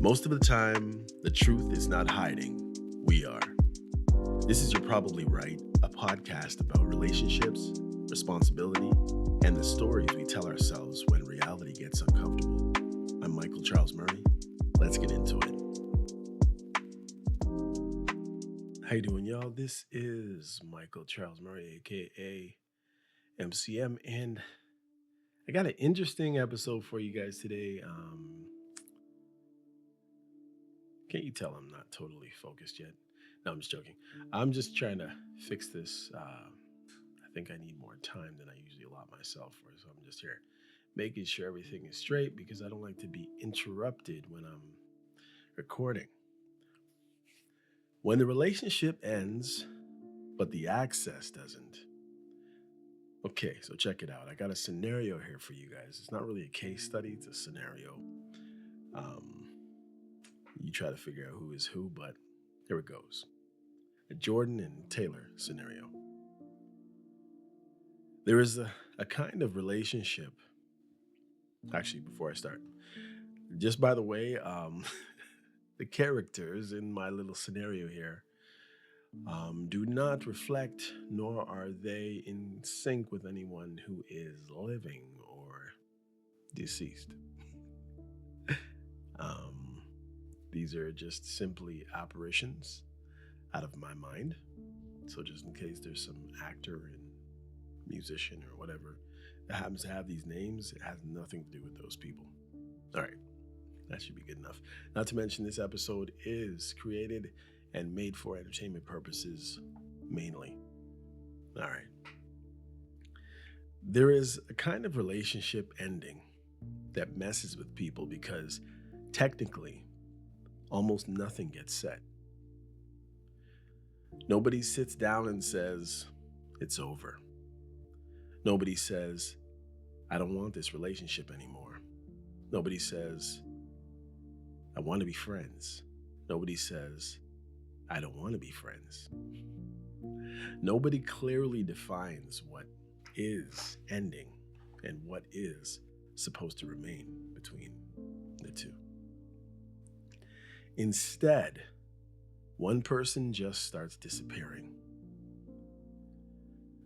Most of the time, the truth is not hiding. We are. This is You're Probably Right, a podcast about relationships, responsibility, and the stories we tell ourselves when reality gets uncomfortable. I'm Michael Charles Murray. Let's get into it. How you doing, y'all? This is Michael Charles Murray, aka MCM, and I got an interesting episode for you guys today. Can't you tell I'm not totally focused yet? No, I'm just joking. I'm just trying to fix this. I think I need more time than I usually allot myself for, so I'm just here making sure everything is straight because I don't like to be interrupted when I'm recording. When the relationship ends, but the access doesn't. Okay, so check it out. I got a scenario here for you guys. It's not really a case study, it's a scenario. You try to figure out who is who, but here it goes. A Jordan and Taylor scenario. There is a kind of relationship. Actually, before I start, just by the way, the characters in my little scenario here do not reflect, nor are they in sync with anyone who is living or deceased. These are just simply apparitions out of my mind. So just in case there's some actor and musician or whatever that happens to have these names, it has nothing to do with those people. All right, that should be good enough. Not to mention, this episode is created and made for entertainment purposes mainly. All right. There is a kind of relationship ending that messes with people because technically almost nothing gets said. Nobody sits down and says, it's over. Nobody says, I don't want this relationship anymore. Nobody says, I want to be friends. Nobody says, I don't want to be friends. Nobody clearly defines what is ending and what is supposed to remain between the two. Instead, one person just starts disappearing.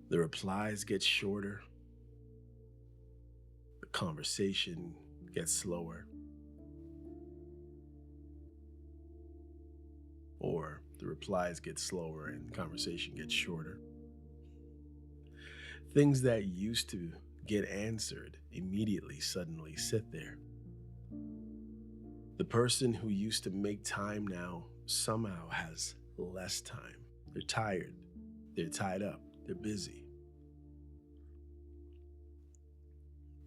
The replies get shorter. The conversation gets slower. Or the replies get slower and conversation gets shorter. Things that used to get answered immediately suddenly sit there. The person who used to make time now somehow has less time. They're tired. They're tied up. They're busy.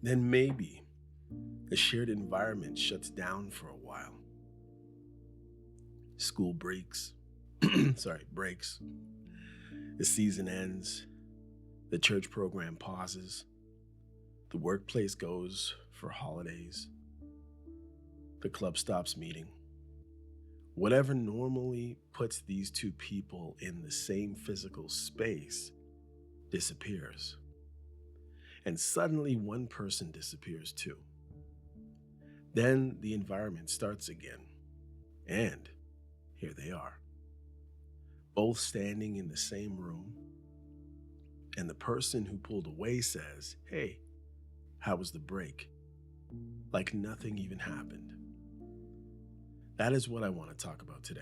Then maybe the shared environment shuts down for a while. School breaks. breaks. The season ends. The church program pauses. The workplace goes for holidays. The club stops meeting. Whatever normally puts these two people in the same physical space disappears. And suddenly one person disappears too. Then the environment starts again. And here they are, both standing in the same room. And the person who pulled away says, hey, how was the break? Like nothing even happened. That is what I want to talk about today.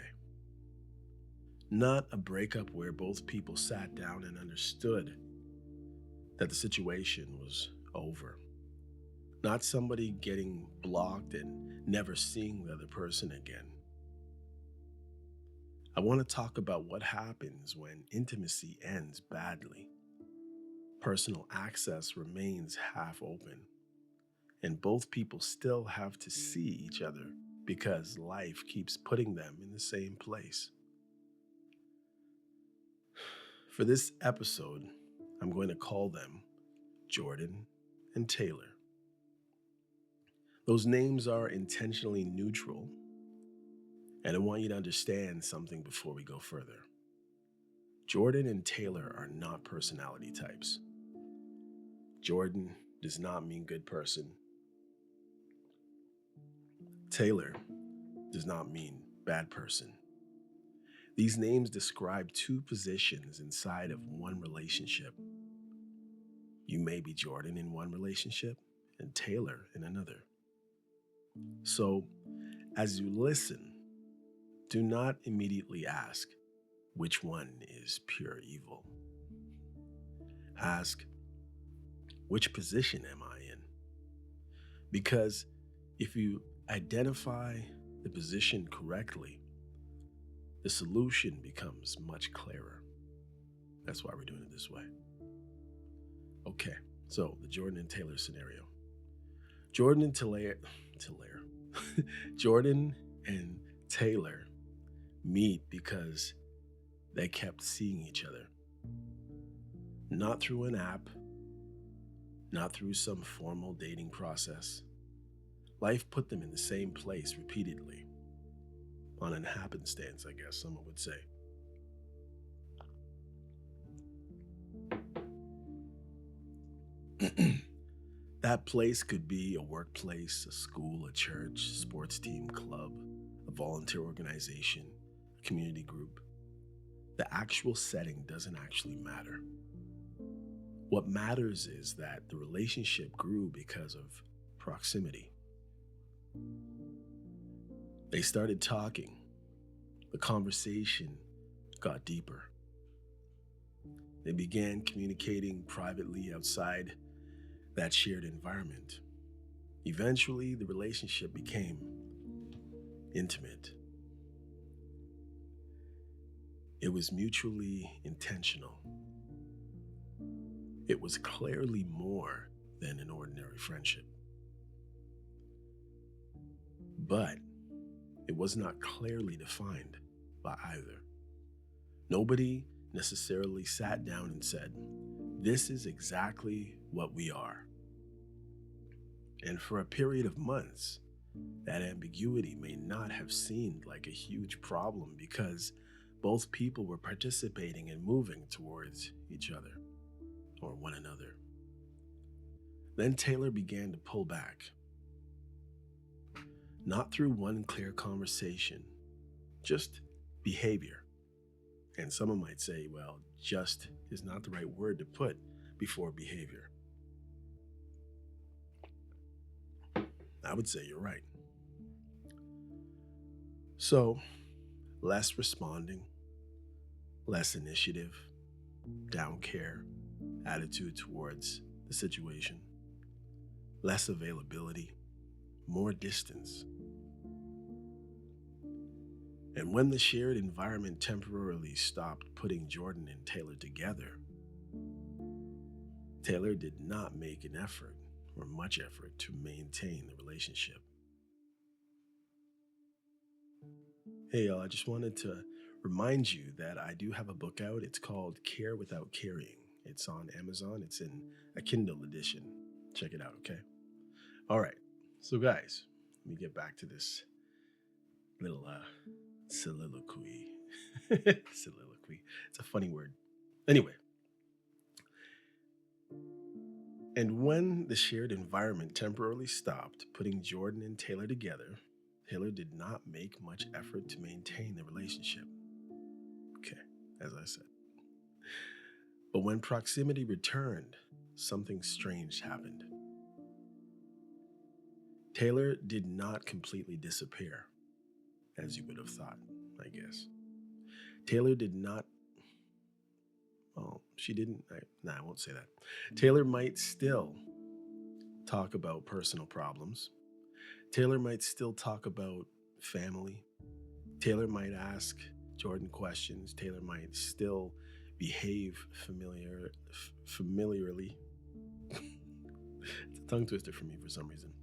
Not a breakup where both people sat down and understood that the situation was over. Not somebody getting blocked and never seeing the other person again. I want to talk about what happens when intimacy ends badly. Personal access remains half open, and both people still have to see each other because life keeps putting them in the same place. For this episode, I'm going to call them Jordan and Taylor. Those names are intentionally neutral, and I want you to understand something before we go further. Jordan and Taylor are not personality types. Jordan does not mean good person. Taylor does not mean bad person. These names describe two positions inside of one relationship. You may be Jordan in one relationship and Taylor in another. So, as you listen, do not immediately ask which one is pure evil. Ask, which position am I in? Because if you identify the position correctly, the solution becomes much clearer. That's why we're doing it this way. Okay, so the Jordan and Taylor scenario. Jordan and Jordan and Taylor meet because they kept seeing each other. Not through an app, not through some formal dating process. Life put them in the same place repeatedly. On an happenstance, I guess someone would say. That place could be a workplace, a school, a church, sports team, club, a volunteer organization, a community group. The actual setting doesn't actually matter. What matters is that the relationship grew because of proximity. They started talking. The conversation got deeper. They began communicating privately outside that shared environment. Eventually, the relationship became intimate. It was mutually intentional. It was clearly more than an ordinary friendship. But it was not clearly defined by either. Nobody necessarily sat down and said, "This is exactly what we are." And for a period of months, that ambiguity may not have seemed like a huge problem because both people were participating and moving towards each other or one another. Then Taylor began to pull back. Not through one clear conversation, just behavior. And someone might say, well, just is not the right word to put before behavior. I would say you're right. So, less responding, less initiative, down care, attitude towards the situation, less availability, more distance. And when the shared environment temporarily stopped putting Jordan and Taylor together, Taylor did not make an effort or much effort to maintain the relationship. Hey y'all, I just wanted to remind you that I do have a book out. It's called Care Without Carrying. It's on Amazon. It's in a Kindle edition. Check it out, okay? All right. So guys, let me get back to this little soliloquy. Soliloquy. It's a funny word. Anyway. And when the shared environment temporarily stopped putting Jordan and Taylor together, Taylor did not make much effort to maintain the relationship. Okay, as I said. But when proximity returned, something strange happened. Taylor did not completely disappear, as you would have thought, I guess. Taylor did not, well, she didn't, I won't say that. Taylor might still talk about personal problems. Taylor might still talk about family. Taylor might ask Jordan questions. Taylor might still behave familiarly. It's a tongue twister for me for some reason.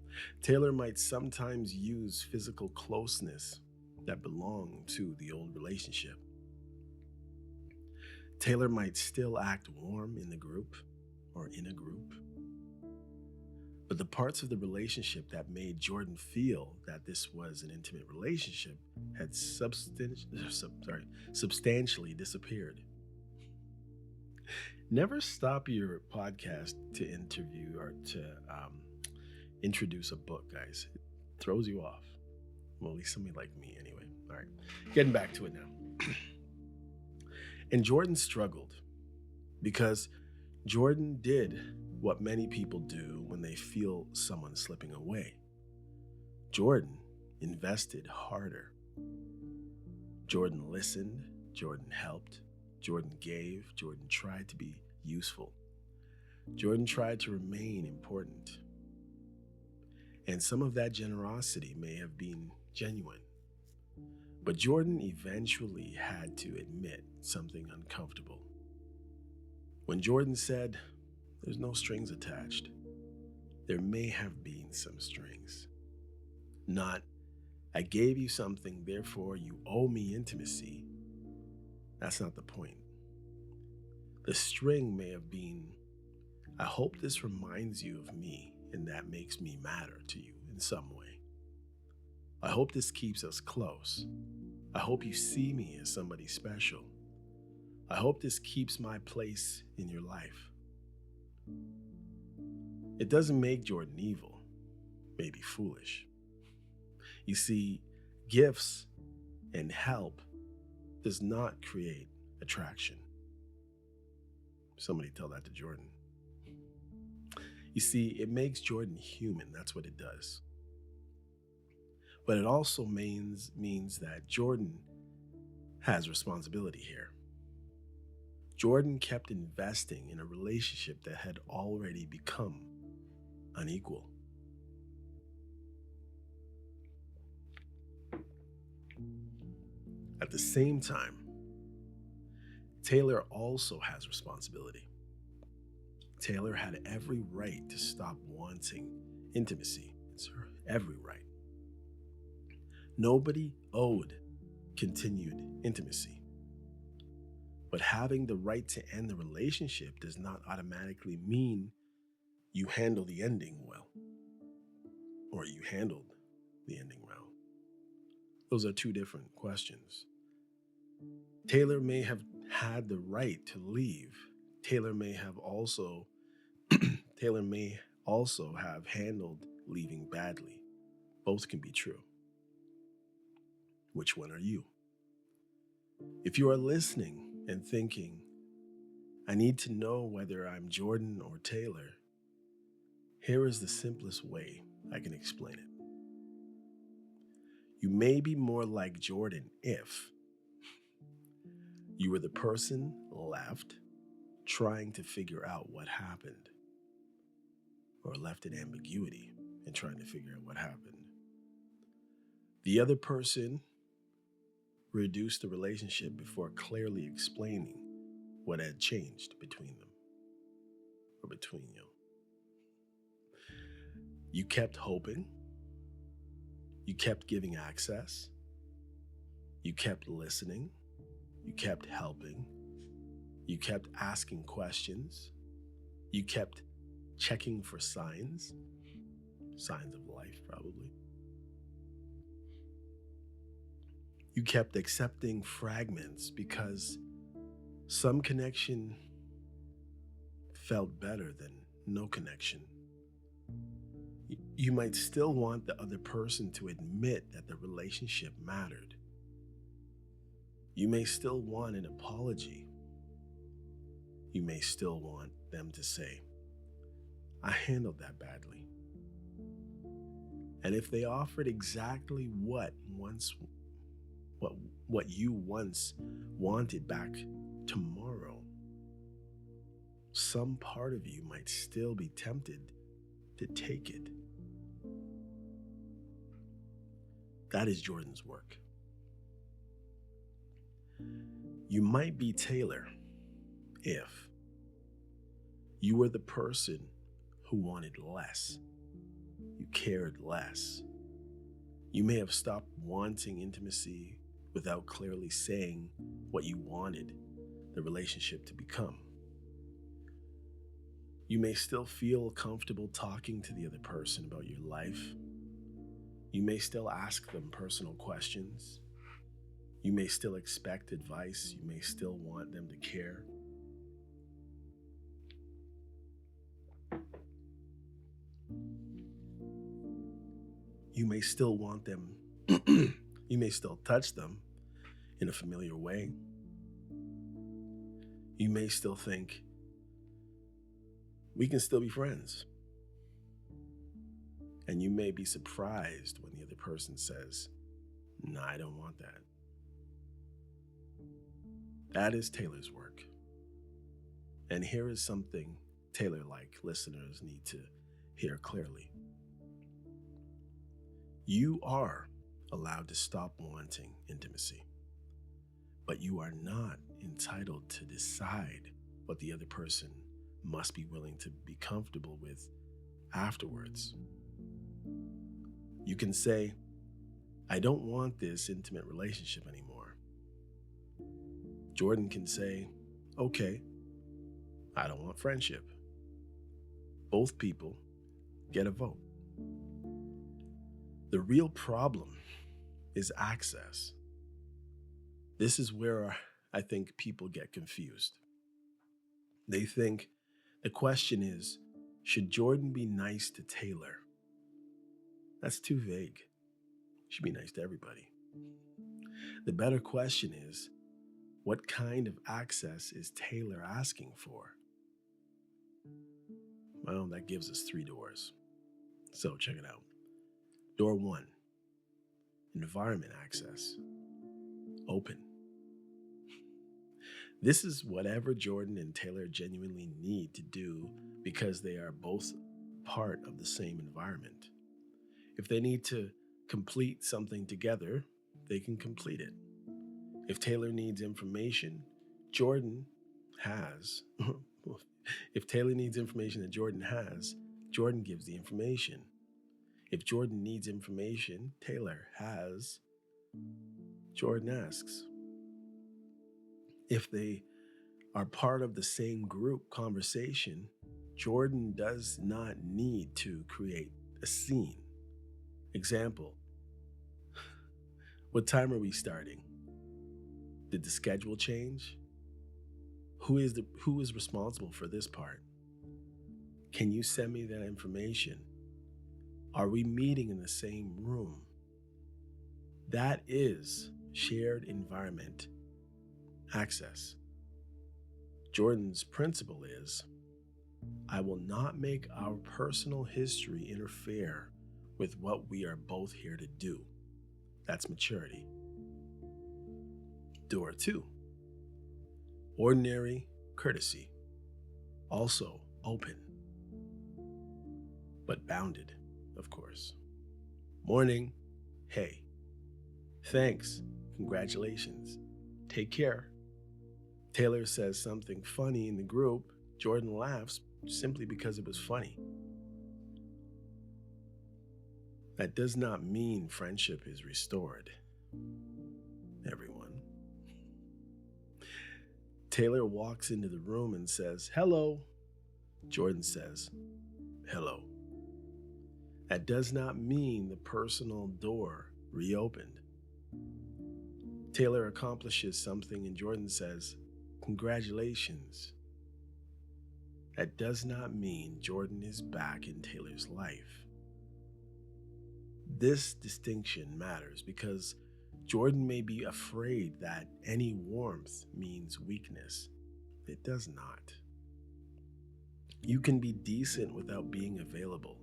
Taylor might sometimes use physical closeness that belonged to the old relationship. Taylor might still act warm in the group or in a group. But the parts of the relationship that made Jordan feel that this was an intimate relationship had substantially disappeared. Never stop your podcast to interview or to introduce a book, guys. It throws you off. Well, at least somebody like me anyway. All right, getting back to it now. And Jordan struggled because Jordan did what many people do when they feel someone slipping away. Jordan invested harder. Jordan listened, Jordan helped, Jordan gave, Jordan tried to be useful. Jordan tried to remain important. And some of that generosity may have been genuine. But Jordan eventually had to admit something uncomfortable. When Jordan said, "There's no strings attached," there may have been some strings. Not, "I gave you something, therefore you owe me intimacy." That's not the point. The string may have been, "I hope this reminds you of me and that makes me matter to you in some way. I hope this keeps us close. I hope you see me as somebody special. I hope this keeps my place in your life." It doesn't make Jordan evil, maybe foolish. You see, gifts and help does not create attraction. Somebody tell that to Jordan. You see, it makes Jordan human. That's what it does. But it also means that Jordan has responsibility here. Jordan kept investing in a relationship that had already become unequal. At the same time, Taylor also has responsibility. Taylor had every right to stop wanting intimacy. It's her every right. Nobody owed continued intimacy. But having the right to end the relationship does not automatically mean you handle the ending well, or you handled the ending well. Those are two different questions. Taylor may have had the right to leave. Taylor may also have handled leaving badly. Both can be true. Which one are you? If you are listening and thinking, "I need to know whether I'm Jordan or Taylor," here is the simplest way I can explain it. You may be more like Jordan if you were the person left trying to figure out what happened, or left in ambiguity and trying to figure out what happened. The other person reduced the relationship before clearly explaining what had changed between them, or between you. You kept hoping. You kept giving access. You kept listening. You kept helping. You kept asking questions. You kept checking for signs of life, probably. You kept accepting fragments because some connection felt better than no connection. You might still want the other person to admit that the relationship mattered. You may still want an apology. You may still want them to say, "I handled that badly." And if they offered exactly what you once wanted back tomorrow, some part of you might still be tempted to take it. That is Jordan's work. You might be Taylor if you were the person who wanted less. You cared less. You may have stopped wanting intimacy without clearly saying what you wanted the relationship to become. You may still feel comfortable talking to the other person about your life. You may still ask them personal questions. You may still expect advice. You may still want them to care. You may still want them You may still touch them in a familiar way. You may still think, we can still be friends. And you may be surprised when the other person says, nah, I don't want that. That is Taylor's work. And here is something Taylor-like listeners need to hear clearly. You are allowed to stop wanting intimacy, but you are not entitled to decide what the other person must be willing to be comfortable with afterwards. You can say, I don't want this intimate relationship anymore. Jordan can say, okay, I don't want friendship. Both people get a vote. The real problem is access. This is where I think people get confused. They think the question is, should Jordan be nice to Taylor? That's too vague. He should be nice to everybody. The better question is, what kind of access is Taylor asking for? Well, that gives us 3 doors. So check it out. Door 1, environment access. Open. This is whatever Jordan and Taylor genuinely need to do because they are both part of the same environment. If they need to complete something together, they can complete it. If Taylor needs information, Jordan has. If Taylor needs information that Jordan has, Jordan gives the information. If Jordan needs information Taylor has, Jordan asks. If they are part of the same group conversation, Jordan does not need to create a scene. Example, what time are we starting? Did the schedule change? Who is responsible for this part? Can you send me that information? Are we meeting in the same room? That is shared environment access. Jordan's principle is, I will not make our personal history interfere with what we are both here to do. That's maturity. Door 2, ordinary courtesy. Also open, but bounded, of course. Morning, hey, thanks, congratulations, take care. Taylor says something funny in the group. Jordan laughs simply because it was funny. That does not mean friendship is restored, everyone. Taylor walks into the room and says, hello. Jordan says, hello. That does not mean the personal door reopened. Taylor accomplishes something and Jordan says, congratulations. That does not mean Jordan is back in Taylor's life. This distinction matters because Jordan may be afraid that any warmth means weakness. It does not. You can be decent without being available.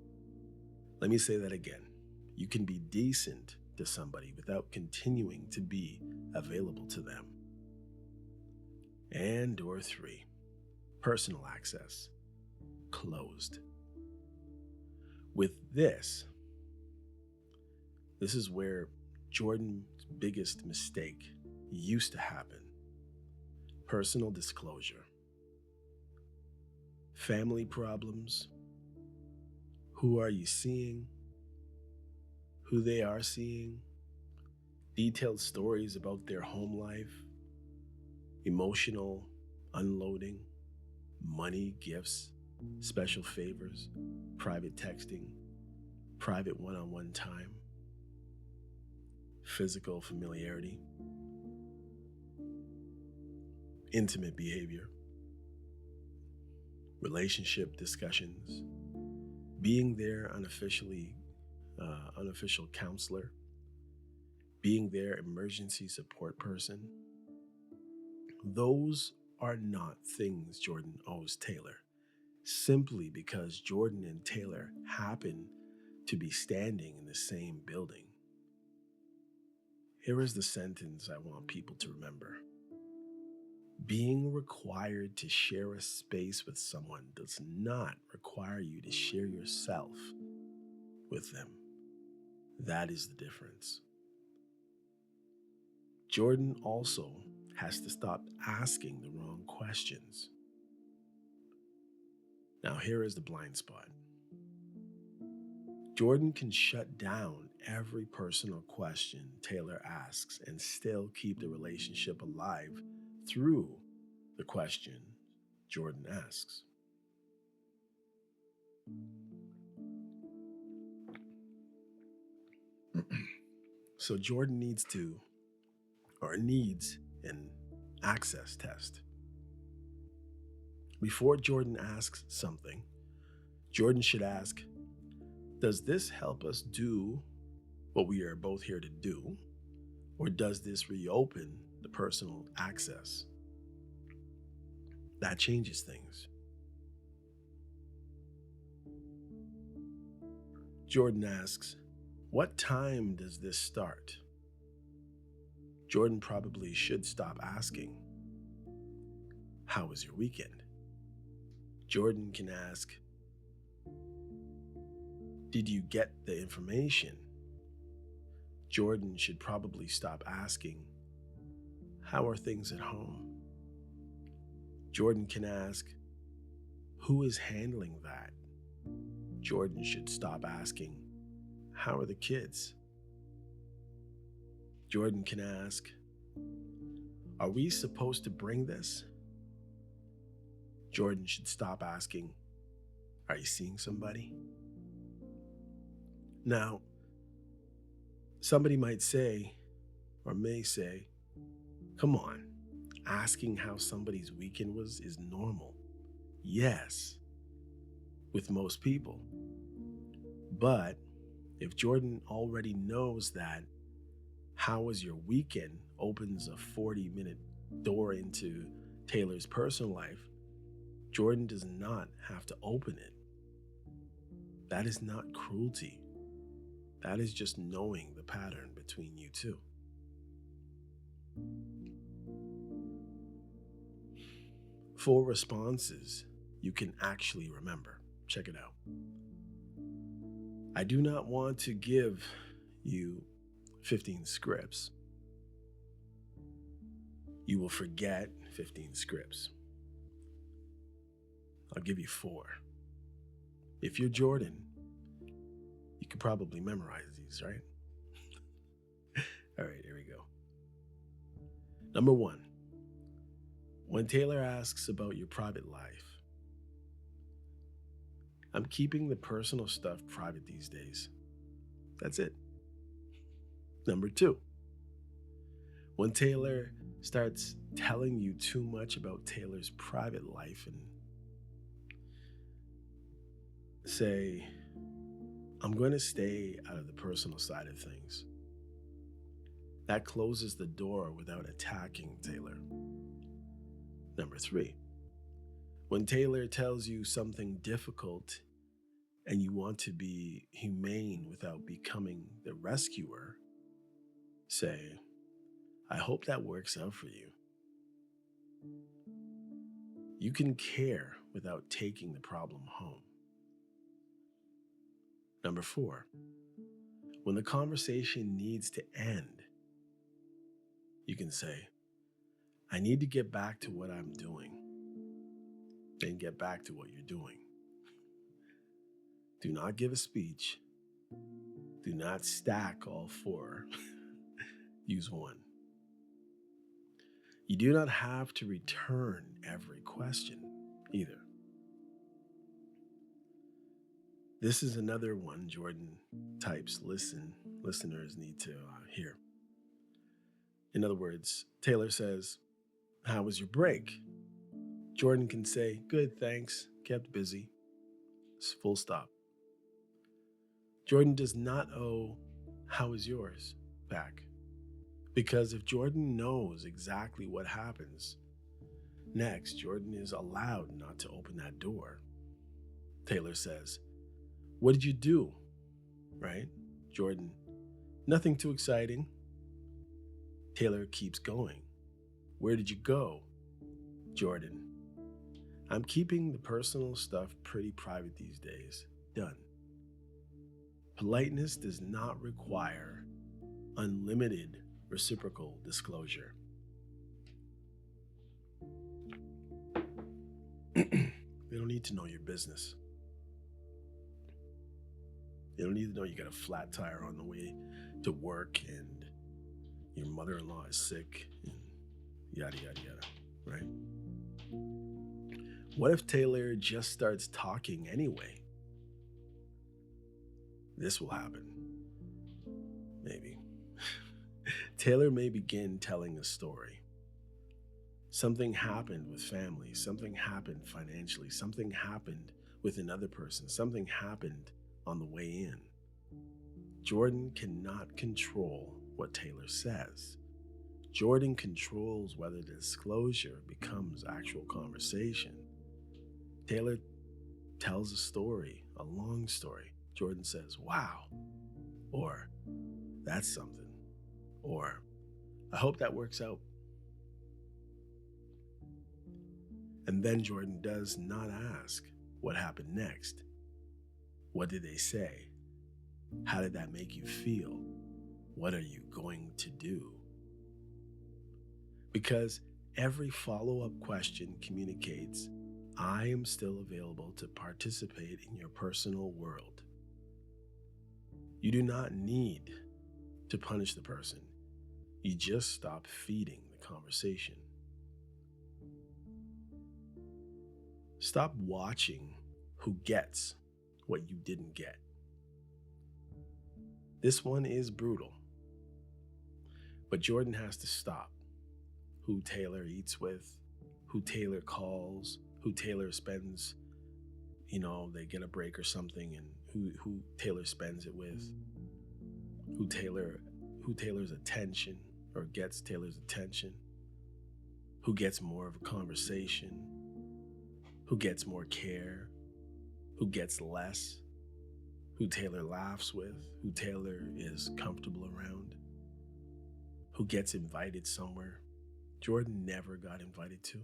Let me say that again. You can be decent to somebody without continuing to be available to them. And door 3, personal access, closed. With this is where Jordan's biggest mistake used to happen. Personal disclosure. Family problems. Who are you seeing? Who they are seeing? Detailed stories about their home life. Emotional unloading. Money, gifts, special favors, private texting, private one-on-one time. Physical familiarity, intimate behavior, relationship discussions, being their unofficial counselor, being their emergency support person. Those are not things Jordan owes Taylor, simply because Jordan and Taylor happen to be standing in the same building. Here is the sentence I want people to remember. Being required to share a space with someone does not require you to share yourself with them. That is the difference. Jordan also has to stop asking the wrong questions. Now, here is the blind spot. Jordan can shut down every personal question Taylor asks and still keep the relationship alive through the question Jordan asks. So Jordan needs an access test. Before Jordan asks something, Jordan should ask, does this help us do what we are both here to do? Or does this reopen the personal access? That changes things. Jordan asks, what time does this start? Jordan probably should stop asking, how was your weekend? Jordan can ask, did you get the information? Jordan should probably stop asking, how are things at home? Jordan can ask, who is handling that? Jordan should stop asking, how are the kids? Jordan can ask, are we supposed to bring this? Jordan should stop asking, are you seeing somebody? Now, somebody might say, or may say, come on, asking how somebody's weekend was is normal. Yes, with most people. But if Jordan already knows that how was your weekend opens a 40-minute door into Taylor's personal life, Jordan does not have to open it. That is not cruelty. That is just knowing the pattern between you two. For responses you can actually remember. Check it out. I do not want to give you 15 scripts. You will forget 15 scripts. I'll give you 4. If you're Jordan, you could probably memorize these, right? All right, here we go. Number 1, when Taylor asks about your private life, I'm keeping the personal stuff private these days. That's it. Number 2, when Taylor starts telling you too much about Taylor's private life and say, I'm going to stay out of the personal side of things. That closes the door without attacking Taylor. Number 3, when Taylor tells you something difficult and you want to be humane without becoming the rescuer, say, I hope that works out for you. You can care without taking the problem home. Number 4, when the conversation needs to end, you can say, I need to get back to what I'm doing. Then get back to what you're doing. Do not give a speech. Do not stack all 4. Use 1. You do not have to return every question either. This is another one Jordan types listeners need to hear. In other words, Taylor says, how was your break? Jordan can say, good, thanks, kept busy. Full stop. Jordan does not owe, how was yours back. Because if Jordan knows exactly what happens next, Jordan is allowed not to open that door. Taylor says, "What did you do?" Right? Jordan, "Nothing too exciting." Taylor keeps going. "Where did you go?" Jordan, "I'm keeping the personal stuff pretty private these days." Done. Politeness does not require unlimited reciprocal disclosure. They don't need to know your business. They don't need to know you got a flat tire on the way to work and your mother-in-law is sick and yada, yada, yada, right? What if Taylor just starts talking anyway? This will happen. Maybe. Taylor may begin telling a story. Something happened with family, something happened financially, something happened with another person, something happened on the way in. Jordan cannot control what Taylor says. Jordan controls whether the disclosure becomes actual conversation. Taylor tells a story, a long story. Jordan says, "Wow," or "That's something," or "I hope that works out." And then Jordan does not ask what happened next. What did they say? How did that make you feel? What are you going to do? Because every follow-up question communicates, I am still available to participate in your personal world. You do not need to punish the person. You just stop feeding the conversation. Stop watching who gets what you didn't get. This one is brutal, but Jordan has to stop. Who Taylor eats with, who Taylor calls, who Taylor spends, they get a break or something, and who Taylor spends it with, who Taylor's attention or gets Taylor's attention, who gets more of a conversation, who gets more care, who gets less, who Taylor laughs with, who Taylor is comfortable around, who gets invited somewhere Jordan never got invited to,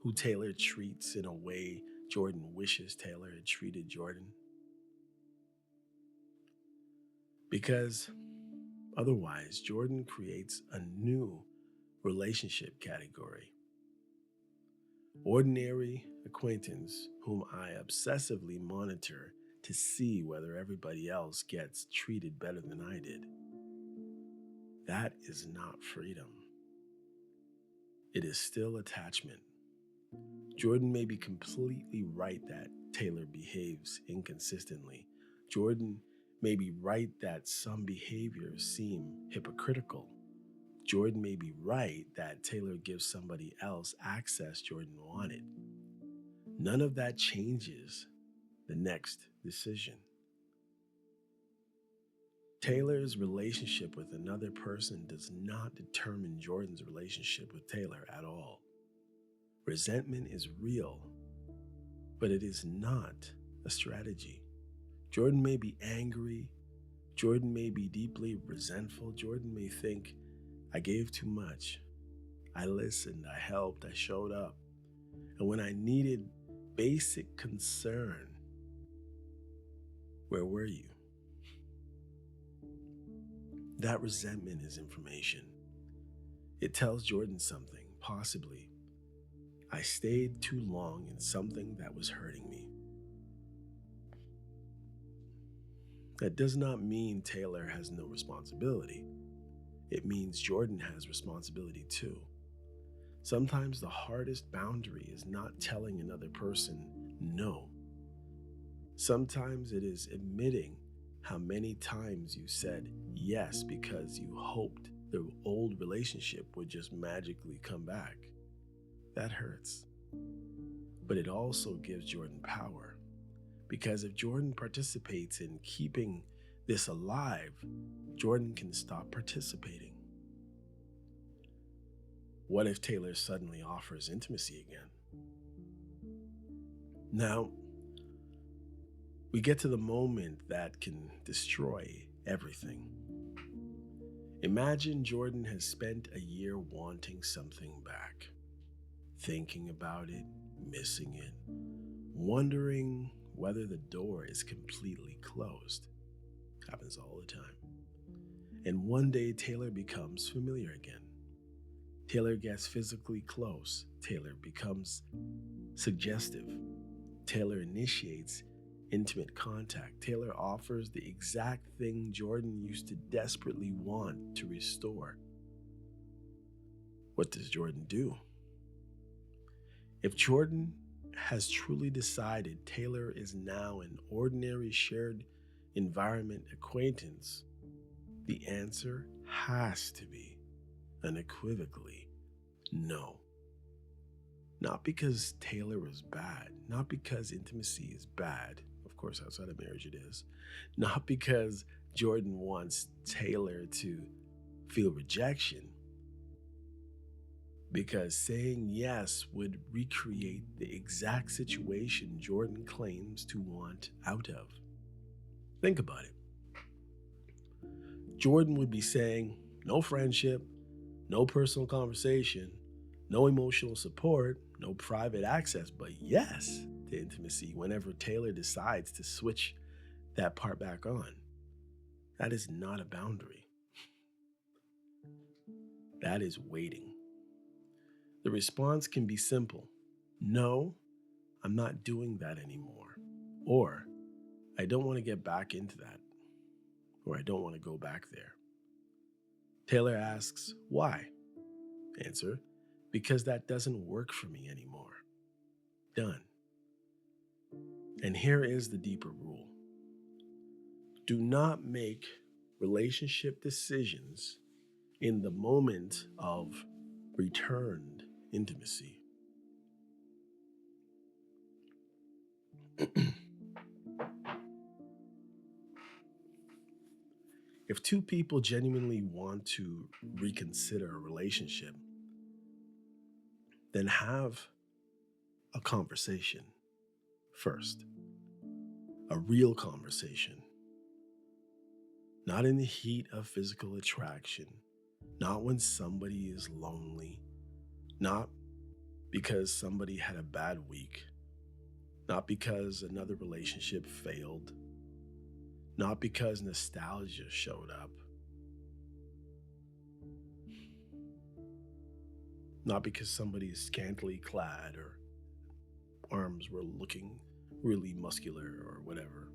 who Taylor treats in a way Jordan wishes Taylor had treated Jordan. Because otherwise, Jordan creates a new relationship category. Ordinary acquaintance whom I obsessively monitor to see whether everybody else gets treated better than I did. That is not freedom. It is still attachment. Jordan may be completely right that Taylor behaves inconsistently. Jordan may be right that some behaviors seem hypocritical. Jordan may be right that Taylor gives somebody else access Jordan wanted. None of that changes the next decision. Taylor's relationship with another person does not determine Jordan's relationship with Taylor at all. Resentment is real, but it is not a strategy. Jordan may be angry. Jordan may be deeply resentful. Jordan may think, I gave too much. I listened, I helped, I showed up. And when I needed basic concern, where were you? That resentment is information. It tells Jordan something, possibly. I stayed too long in something that was hurting me. That does not mean Taylor has no responsibility. It means Jordan has responsibility too. Sometimes the hardest boundary is not telling another person no. Sometimes it is admitting how many times you said yes because you hoped the old relationship would just magically come back. That hurts. But it also gives Jordan power. Because if Jordan participates in keeping this alive, Jordan can stop participating. What if Taylor suddenly offers intimacy again? Now, we get to the moment that can destroy everything. Imagine Jordan has spent a year wanting something back, thinking about it, missing it, wondering whether the door is completely closed. Happens all the time. And one day, Taylor becomes familiar again. Taylor gets physically close. Taylor becomes suggestive. Taylor initiates intimate contact. Taylor offers the exact thing Jordan used to desperately want to restore. What does Jordan do? If Jordan has truly decided Taylor is now an ordinary shared environment acquaintance, the answer has to be unequivocally no. Not because Taylor was bad, not because intimacy is bad, of course outside of marriage it is, not because Jordan wants Taylor to feel rejection, because saying yes would recreate the exact situation Jordan claims to want out of. Think about it. Jordan would be saying no friendship, no personal conversation, no emotional support, no private access, but yes to intimacy whenever Taylor decides to switch that part back on. That is not a boundary. That is waiting. The response can be simple. No, I'm not doing that anymore. Or, I don't want to get back into that. Or, I don't want to go back there. Taylor asks, why? Answer, because that doesn't work for me anymore. Done. And here is the deeper rule. Do not make relationship decisions in the moment of returned intimacy. If two people genuinely want to reconsider a relationship, then have a conversation first. A real conversation. Not in the heat of physical attraction, not when somebody is lonely, not because somebody had a bad week, not because another relationship failed, not because nostalgia showed up, not because somebody is scantily clad or arms were looking really muscular or whatever.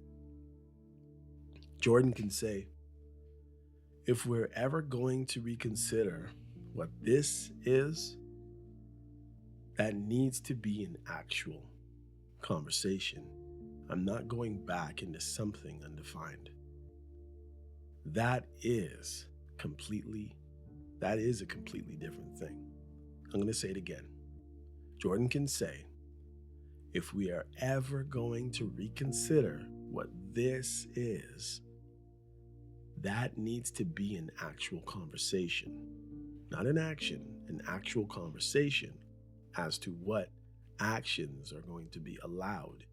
Jordan can say, if we're ever going to reconsider what this is, that needs to be an actual conversation. I'm not going back into something undefined. That is a completely different thing. I'm going to say it again. Jordan can say, if we are ever going to reconsider what this is, that needs to be an actual conversation. Not an action, an actual conversation as to what actions are going to be allowed.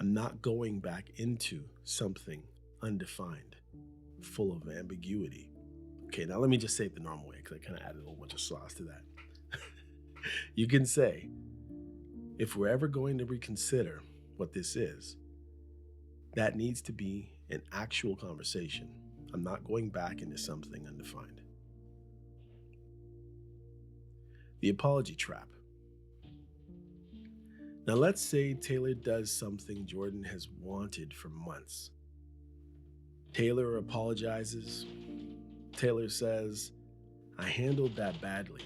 I'm not going back into something undefined, full of ambiguity. Okay, now let me just say it the normal way because I kind of added a whole bunch of sauce to that. You can say, if we're ever going to reconsider what this is, that needs to be an actual conversation. I'm not going back into something undefined. The apology trap. Now let's say Taylor does something Jordan has wanted for months. Taylor apologizes. Taylor says, I handled that badly.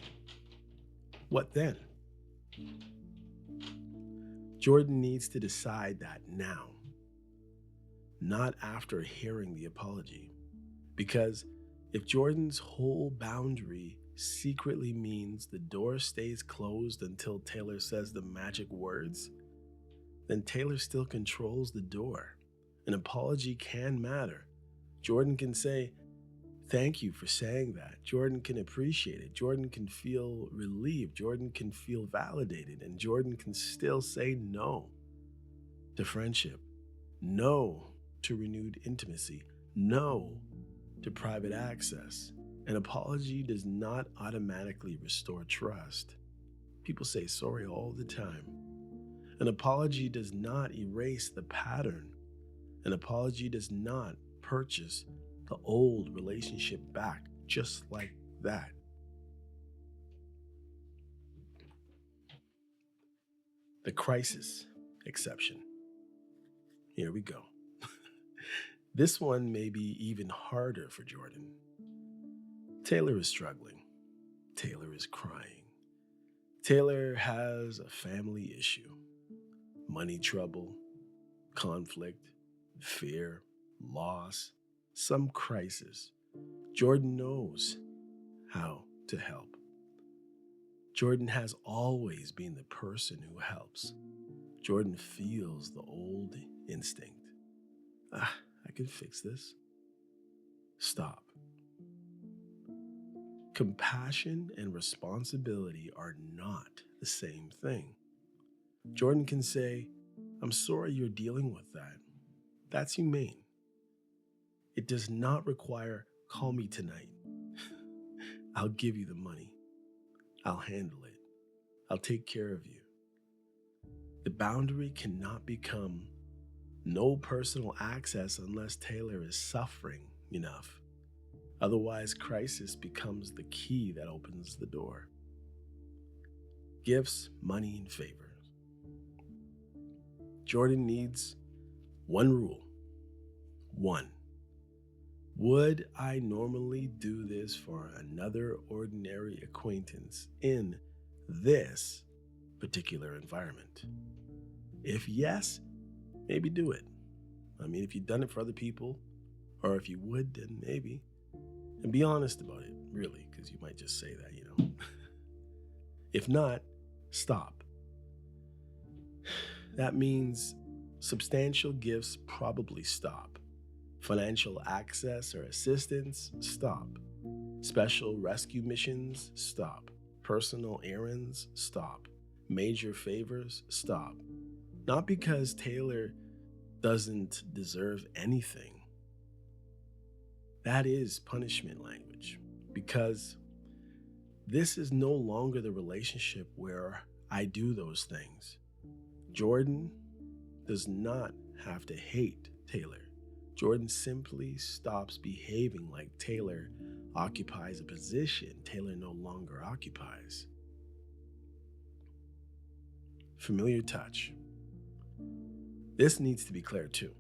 What then? Jordan needs to decide that now, not after hearing the apology. Because if Jordan's whole boundary secretly means the door stays closed until Taylor says the magic words, then Taylor still controls the door. An apology can matter. Jordan can say, "Thank you for saying that." Jordan can appreciate it. Jordan can feel relieved. Jordan can feel validated. And Jordan can still say no to friendship, no to renewed intimacy, no to private access. An apology does not automatically restore trust. People say sorry all the time. An apology does not erase the pattern. An apology does not purchase the old relationship back just like that. The crisis exception. Here we go. This one may be even harder for Jordan. Taylor is struggling. Taylor is crying. Taylor has a family issue, money trouble, conflict, fear, loss, some crisis. Jordan knows how to help. Jordan has always been the person who helps. Jordan feels the old instinct. I can fix this. Stop. Compassion and responsibility are not the same thing. Jordan can say, "I'm sorry you're dealing with that. That's humane. It does not require, call me tonight. I'll give you the money. I'll handle it. I'll take care of you." The boundary cannot become no personal access unless Taylor is suffering enough. Otherwise, crisis becomes the key that opens the door. Gifts, money, and favors. Jordan needs one rule. One. Would I normally do this for another ordinary acquaintance in this particular environment? If yes, maybe do it. I mean, if you've done it for other people, or if you would, then maybe. And be honest about it, really, because you might just say that, If not, stop. That means substantial gifts, probably stop. Financial access or assistance, stop. Special rescue missions, stop. Personal errands, stop. Major favors, stop. Not because Taylor doesn't deserve anything. That is punishment language, because this is no longer the relationship where I do those things. Jordan does not have to hate Taylor. Jordan simply stops behaving like Taylor occupies a position Taylor no longer occupies. Familiar touch. This needs to be clear too.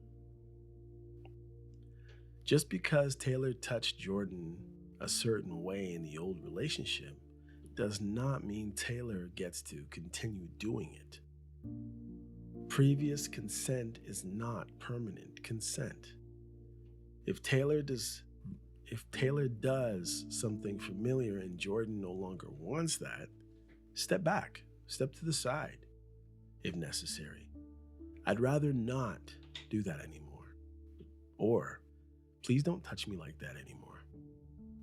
Just because Taylor touched Jordan a certain way in the old relationship does not mean Taylor gets to continue doing it. Previous consent is not permanent consent. If Taylor does something familiar and Jordan no longer wants that, step back, step to the side if necessary. I'd rather not do that anymore. Or, please don't touch me like that anymore.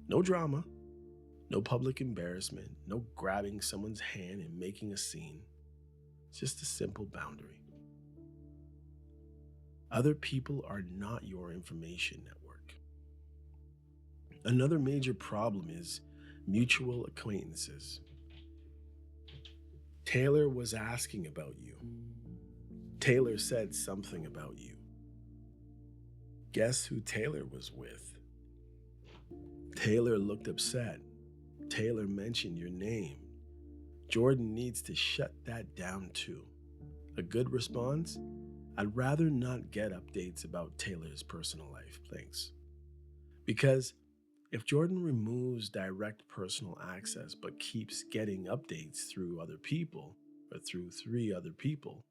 No drama, no public embarrassment, no grabbing someone's hand and making a scene. It's just a simple boundary. Other people are not your information network. Another major problem is mutual acquaintances. Taylor was asking about you. Taylor said something about you. Guess who Taylor was with? Taylor looked upset. Taylor mentioned your name. Jordan needs to shut that down too. A good response? I'd rather not get updates about Taylor's personal life, thanks. Because if Jordan removes direct personal access but keeps getting updates through other people, or through 3 other people,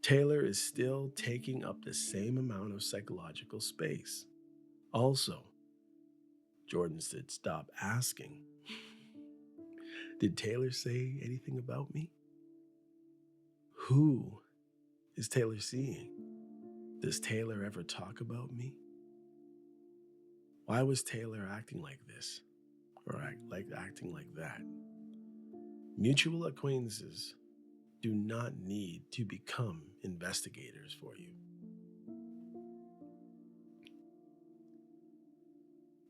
Taylor is still taking up the same amount of psychological space. Also, Jordan should stop asking, did Taylor say anything about me? Who is Taylor seeing? Does Taylor ever talk about me? Why was Taylor acting like this or acting like that? Mutual acquaintances do not need to become investigators for you.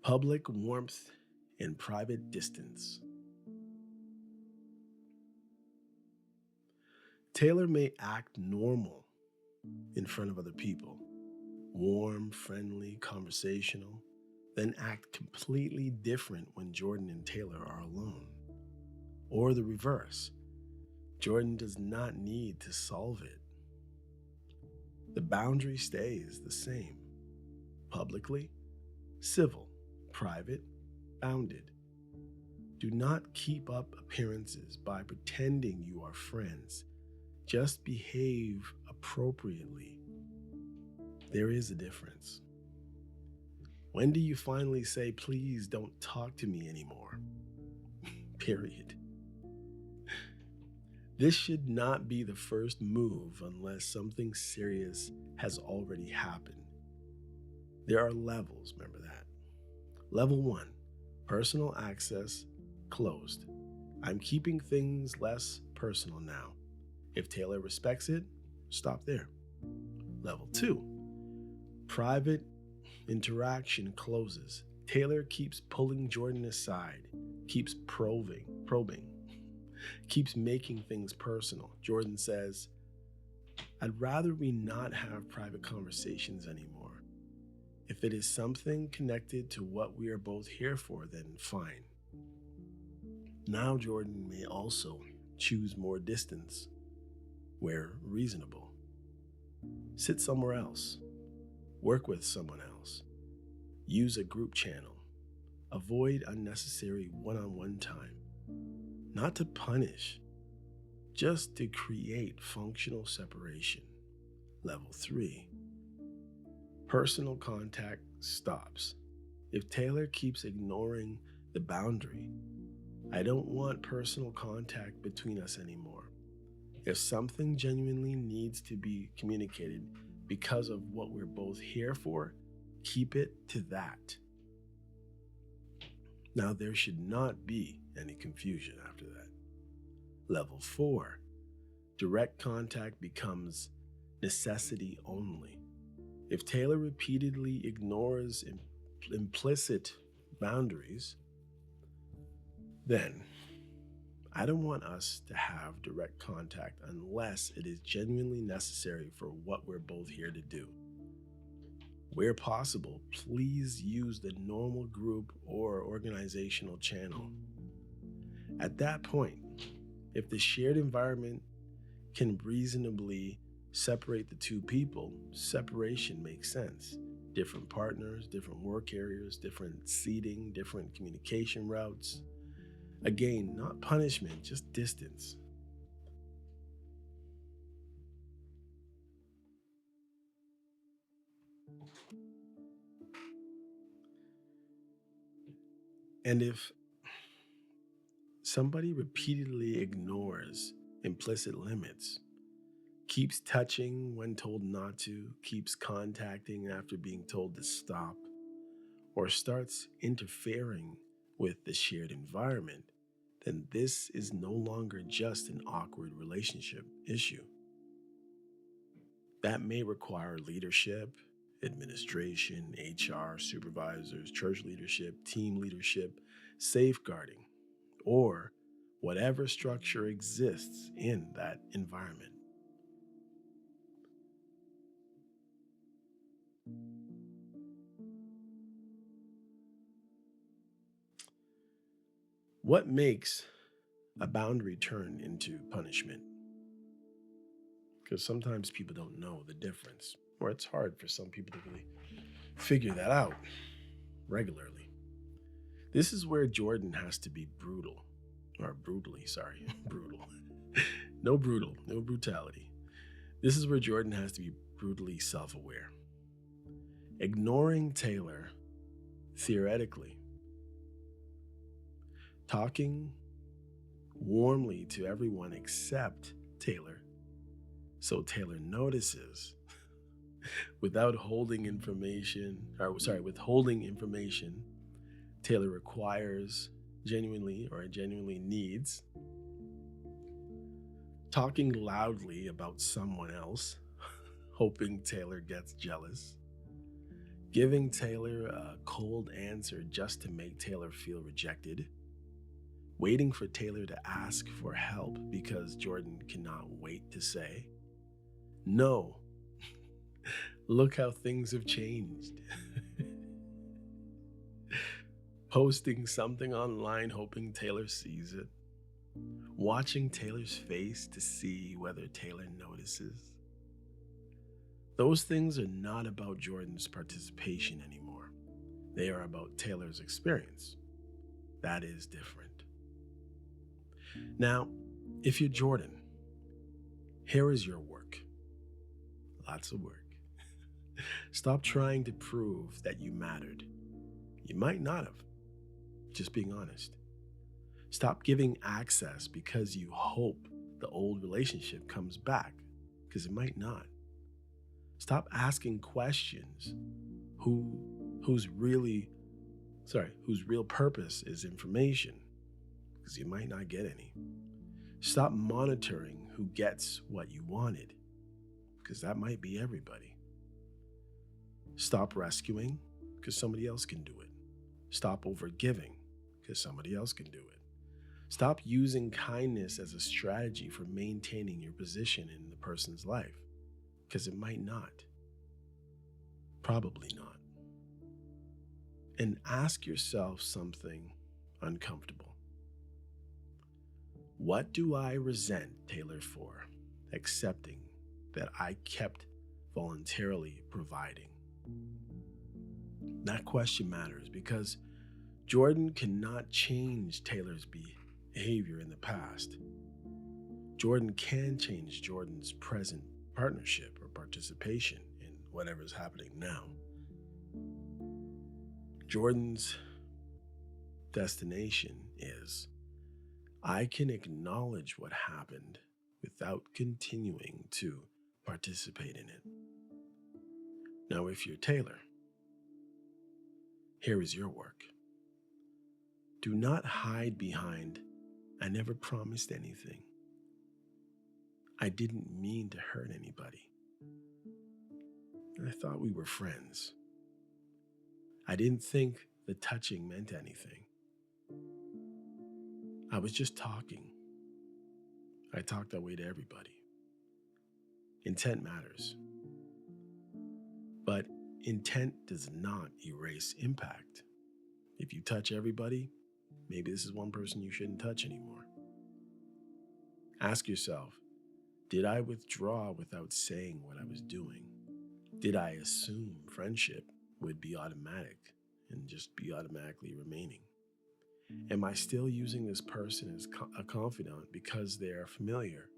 Public warmth and private distance. Taylor may act normal in front of other people, warm, friendly, conversational, then act completely different when Jordan and Taylor are alone. Or the reverse. Jordan does not need to solve it. The boundary stays the same. Publicly, civil, private, bounded. Do not keep up appearances by pretending you are friends. Just behave appropriately. There is a difference. When do you finally say, please don't talk to me anymore? Period. This should not be the first move unless something serious has already happened. There are levels, remember that. Level 1, personal access closed. I'm keeping things less personal now. If Taylor respects it, stop there. Level 2, private interaction closes. Taylor keeps pulling Jordan aside, keeps probing, keeps making things personal. Jordan says, I'd rather we not have private conversations anymore. If it is something connected to what we are both here for, then fine. Now Jordan may also choose more distance where reasonable. Sit somewhere else. Work with someone else. Use a group channel. Avoid unnecessary one-on-one time. Not to punish, just to create functional separation. Level 3. Personal contact stops. If Taylor keeps ignoring the boundary, I don't want personal contact between us anymore. If something genuinely needs to be communicated because of what we're both here for, keep it to that. Now, there should not be any confusion after that. Level 4, direct contact becomes necessity only. If Taylor repeatedly ignores implicit boundaries, then I don't want us to have direct contact unless it is genuinely necessary for what we're both here to do. Where possible, please use the normal group or organizational channel. At that point, if the shared environment can reasonably separate the two people, separation makes sense. Different partners, different work areas, different seating, different communication routes. Again, not punishment, just distance. And if somebody repeatedly ignores implicit limits, keeps touching when told not to, keeps contacting after being told to stop, or starts interfering with the shared environment, then this is no longer just an awkward relationship issue. That may require leadership, administration, HR, supervisors, church leadership, team leadership, safeguarding, or whatever structure exists in that environment. What makes a boundary turn into punishment? Because sometimes people don't know the difference, or it's hard for some people to really figure that out regularly. This is where Jordan has to be brutal. Brutal. No brutality. This is where Jordan has to be brutally self-aware. Ignoring Taylor, theoretically, talking warmly to everyone except Taylor, So Taylor notices without holding information, or sorry, withholding information Taylor requires genuinely or genuinely needs, talking loudly about someone else, hoping Taylor gets jealous, giving Taylor a cold answer just to make Taylor feel rejected, waiting for Taylor to ask for help because Jordan cannot wait to say, "No, look how things have changed." Posting something online hoping Taylor sees it, watching Taylor's face to see whether Taylor notices. Those things are not about Jordan's participation anymore. They are about Taylor's experience. That is different. Now, if you're Jordan, here is your work. Lots of work. Stop trying to prove that you mattered. You might not have. Just being honest. Stop giving access because you hope the old relationship comes back, because it might not. Stop asking questions whose real purpose is information, because you might not get any. Stop monitoring who gets what you wanted, because that might be everybody. Stop rescuing, because somebody else can do it. Stop overgiving, because somebody else can do it. Stop using kindness as a strategy for maintaining your position in the person's life, because it might not. Probably not. And ask yourself something uncomfortable. What do I resent Taylor for accepting that I kept voluntarily providing? That question matters because Jordan cannot change Taylor's behavior in the past. Jordan can change Jordan's present partnership or participation in whatever's happening now. Jordan's destination is, I can acknowledge what happened without continuing to participate in it. Now, if you're Taylor, here is your work. Do not hide behind, I never promised anything. I didn't mean to hurt anybody. I thought we were friends. I didn't think the touching meant anything. I was just talking. I talk that way to everybody. Intent matters. But intent does not erase impact. If you touch everybody, maybe this is one person you shouldn't touch anymore. Ask yourself, did I withdraw without saying what I was doing? Did I assume friendship would be automatic and just be automatically remaining? Am I still using this person as a confidant because they are familiar?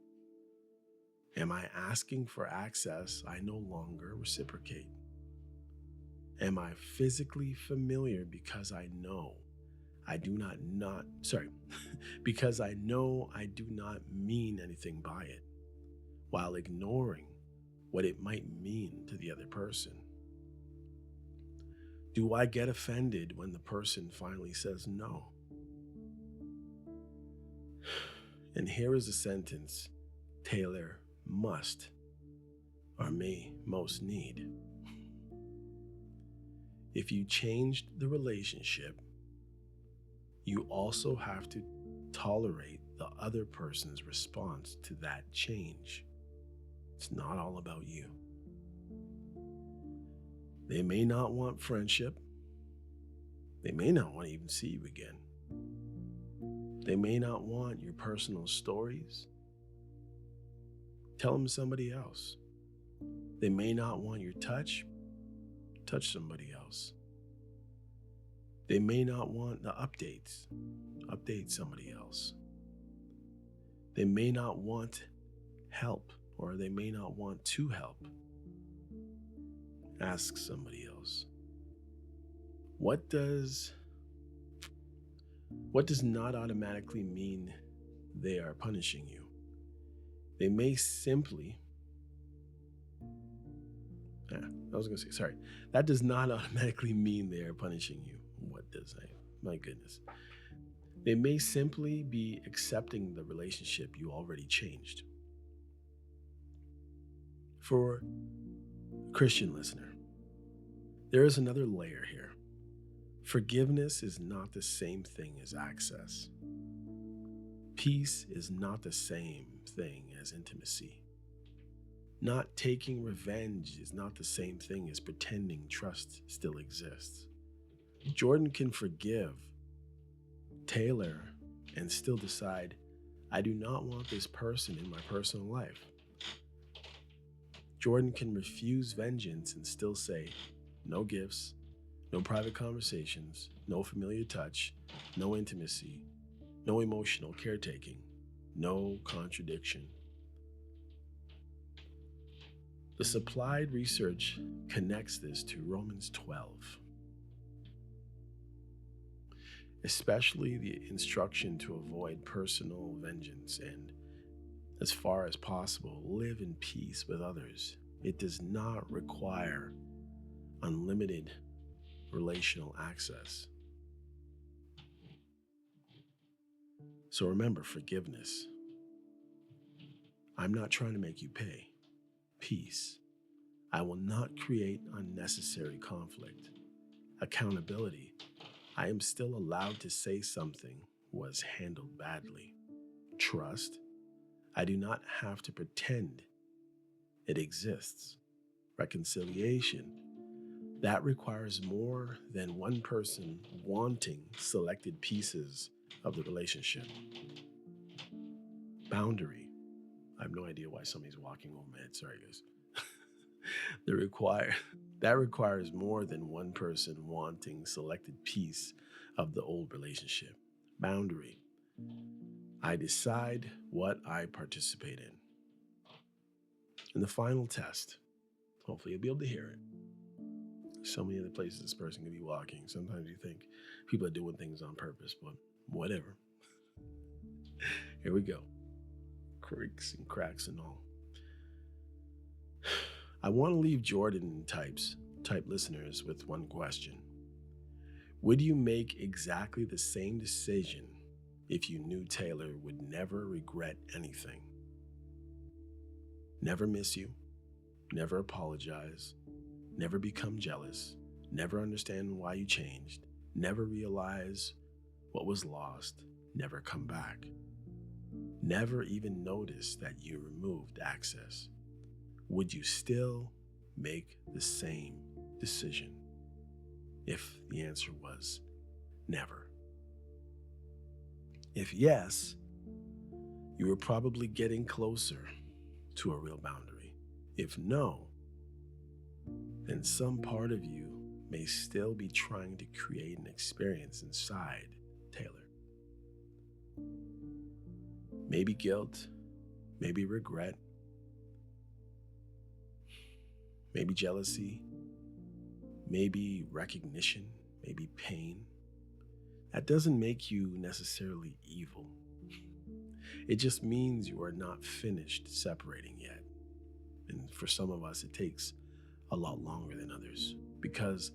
Am I asking for access I no longer reciprocate? Am I physically familiar because I know I do not because I know I do not mean anything by it, while ignoring what it might mean to the other person? Do I get offended when the person finally says no? And here is a sentence Taylor must or may most need. If you changed the relationship, you also have to tolerate the other person's response to that change. It's not all about you. They may not want friendship. They may not want to even see you again. They may not want your personal stories. Tell them somebody else. They may not want your touch. Touch somebody else. They may not want the updates. Update somebody else. They may not want help, or they may not want to help. Ask somebody else. What does not automatically mean they are punishing you? They may simply Yeah, I was going to say, sorry. That does not automatically mean they are punishing you. What does that? My goodness. They may simply be accepting the relationship you already changed. For a Christian listener, there is another layer here. Forgiveness is not the same thing as access. Peace is not the same thing as intimacy. Not taking revenge is not the same thing as pretending trust still exists. Jordan can forgive Taylor and still decide, I do not want this person in my personal life. Jordan can refuse vengeance and still say, no gifts, no private conversations, no familiar touch, no intimacy, no emotional caretaking, no contradiction. The supplied research connects this to Romans 12, especially the instruction to avoid personal vengeance and, as far as possible, live in peace with others. It does not require unlimited relational access. So remember, forgiveness. I'm not trying to make you pay. Peace. I will not create unnecessary conflict. Accountability. I am still allowed to say something was handled badly. Trust. I do not have to pretend it exists. Reconciliation. That requires more than one person wanting selected pieces of the relationship. Boundary. I have no idea why somebody's walking over my head. Sorry, guys. That requires more than one person wanting selected piece of the old relationship. Boundary. I decide what I participate in. And the final test. Hopefully you'll be able to hear it. So many other places this person could be walking. Sometimes you think people are doing things on purpose, but whatever. Here we go. Creaks and cracks and all. I want to leave Jordan type listeners with one question. Would you make exactly the same decision if you knew Taylor would never regret anything? Never miss you, never apologize, never become jealous, never understand why you changed, never realize what was lost, never come back, never even notice that you removed access? Would you still make the same decision? If the answer was never. If yes, you were probably getting closer to a real boundary. If no, then some part of you may still be trying to create an experience inside Taylor. Maybe guilt, maybe regret, maybe jealousy, maybe recognition, maybe pain. That doesn't make you necessarily evil. It just means you are not finished separating yet. And for some of us, it takes a lot longer than others, because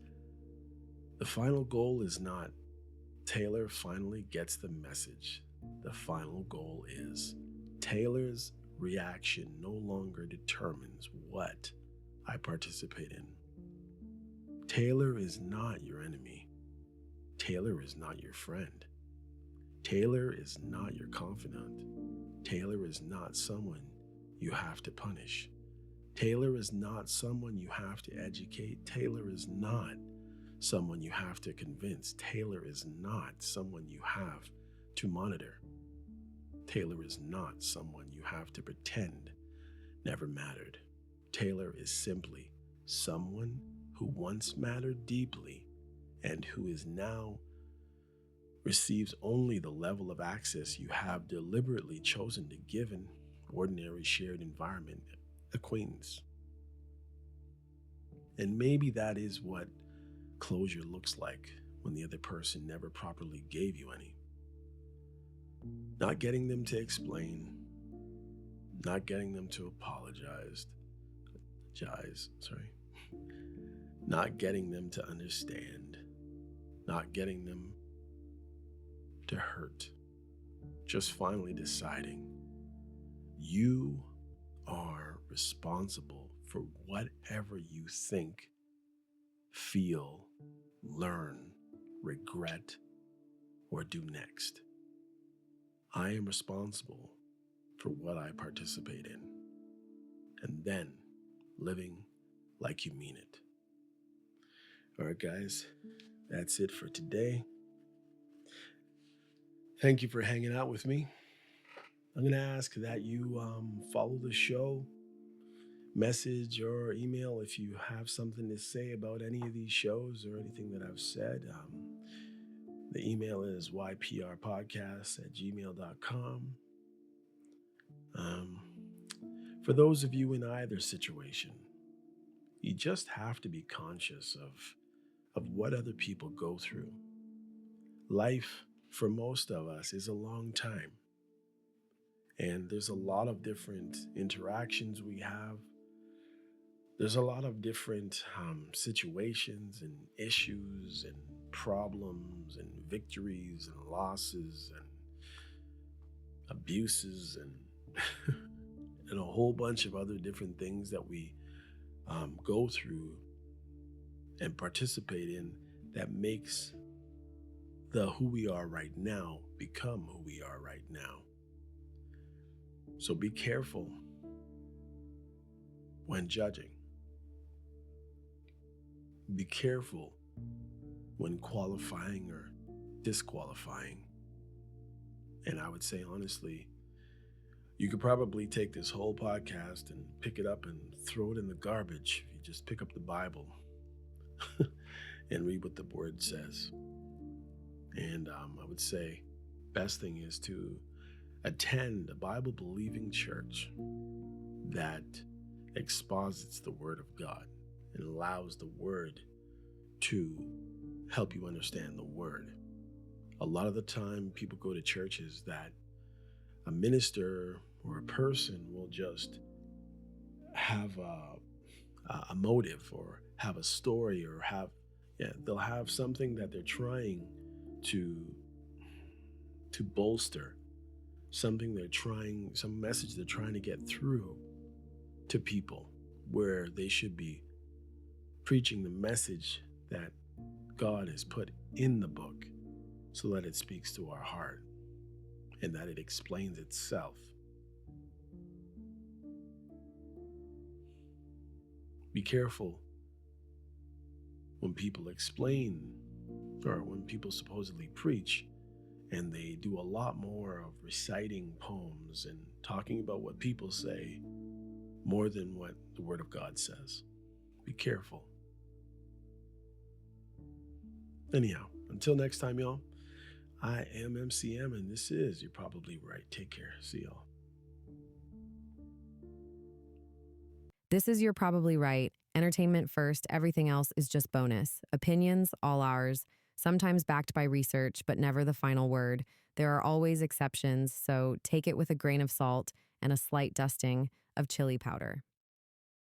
the final goal is not Taylor finally gets the message. The final goal is Taylor's reaction no longer determines what I participate in. Taylor is not your enemy. Taylor is not your friend. Taylor is not your confidant. Taylor is not someone you have to punish. Taylor is not someone you have to educate. Taylor is not someone you have to convince. Taylor is not someone you have to monitor. Taylor is not someone you have to pretend never mattered. Taylor is simply someone who once mattered deeply and who is now receives only the level of access you have deliberately chosen to give an ordinary shared environment acquaintance. And maybe that is what closure looks like when the other person never properly gave you any. Not getting them to explain, not getting them to apologize, not getting them to understand, not getting them to hurt, just finally deciding you are responsible for whatever you think, feel, learn, regret, or do next. I am responsible for what I participate in, and then living like you mean it. All right, guys, that's it for today. Thank you for hanging out with me. I'm going to ask that you follow the show, message or email if you have something to say about any of these shows or anything that I've said. The email is yprpodcast@gmail.com. For those of you in either situation, you just have to be conscious of what other people go through. Life, for most of us, is a long time. And there's a lot of different interactions we have. There's a lot of different situations and issues and problems and victories and losses and abuses and and a whole bunch of other different things that we go through and participate in that makes the who we are right now become who we are right now. So be careful when judging. Be careful when qualifying or disqualifying. And I would say, honestly, you could probably take this whole podcast and pick it up and throw it in the garbage if you just pick up the Bible and read what the word says. And I would say best thing is to attend a Bible-believing church that exposits the Word of God and allows the Word to help you understand the Word. A lot of the time, people go to churches that a minister or a person will just have a motive or have a story or they'll have something that they're trying to bolster, some message they're trying to get through to people, where they should be preaching the message that God has put in the book so that it speaks to our heart and that it explains itself. Be careful when people explain or when people supposedly preach and they do a lot more of reciting poems and talking about what people say more than what the Word of God says. Be careful. Anyhow, until next time, y'all, I am MCM, and this is You're Probably Right. Take care. See y'all. This is You're Probably Right. Entertainment first, everything else is just bonus. Opinions, all ours. Sometimes backed by research, but never the final word. There are always exceptions, so take it with a grain of salt and a slight dusting of chili powder.